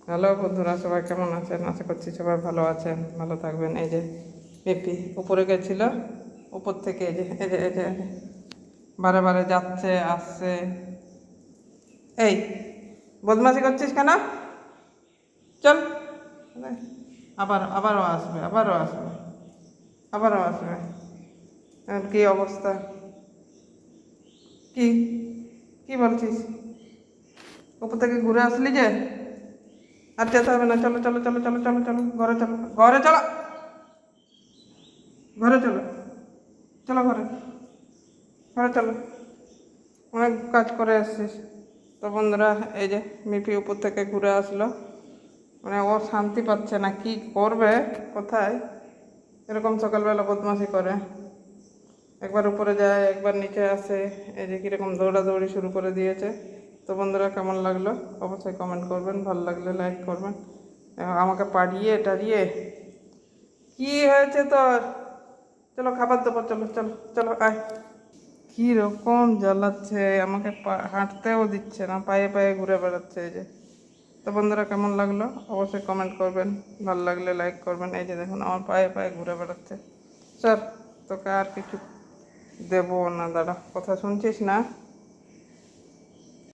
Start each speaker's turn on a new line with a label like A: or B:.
A: Hello বন্ধুরা, সবাই কেমন আছেন? আশা করছি সবাই ভালো আছেন, ভালো থাকবেন। এই যে পিপি উপরে গেছিল, উপর থেকে এই যে বারে বারে যাচ্ছে আসছে। এই বদমাশি করছিস কেন? চল। আবারও আসবে, আবারও আসবে। আর কি অবস্থা? কি কি বলছিস? উপর থেকে ঘুরে আসলি যে? আর যেতে হবে না, চলো চলো চলো চলো চলো চলো, ঘরে চলো, ঘরে চলো, ঘরে চলো, চলো ঘরে, ঘরে চলো। অনেক কাজ করে এসছিস। তো বন্ধুরা, এই যে মিপি উপর থেকে ঘুরে আসলো। মানে ও শান্তি পাচ্ছে না, কি করবে কোথায়। এরকম সকালবেলা বদমাশি করে, একবার উপরে যায় একবার নিচে আসে। এই যে কীরকম দৌড়াদৌড়ি শুরু করে দিয়েছে। তো বন্ধুরা, কেমন লাগলো অবশ্যই কমেন্ট করবেন, ভালো লাগলে লাইক করবেন। আমাকে পাড়িয়ে টাড়িয়ে কি হয়েছে তোর? চলো খাবার দেবো, চলো চলো চলো আয়। কি রকম জ্বালাচ্ছে আমাকে, হাঁটতেও দিচ্ছে না, পায়ে পায়ে ঘুরে বেড়াচ্ছে এই যে। তো বন্ধুরা, কেমন লাগলো অবশ্যই কমেন্ট করবেন, ভালো লাগলে লাইক করবেন। এই যে দেখুন আমার পায়ে পায়ে ঘুরে বেড়াচ্ছে। স্যার, তোকে আর কিছু দেবো না, দাঁড়া, কথা শুনছিস না?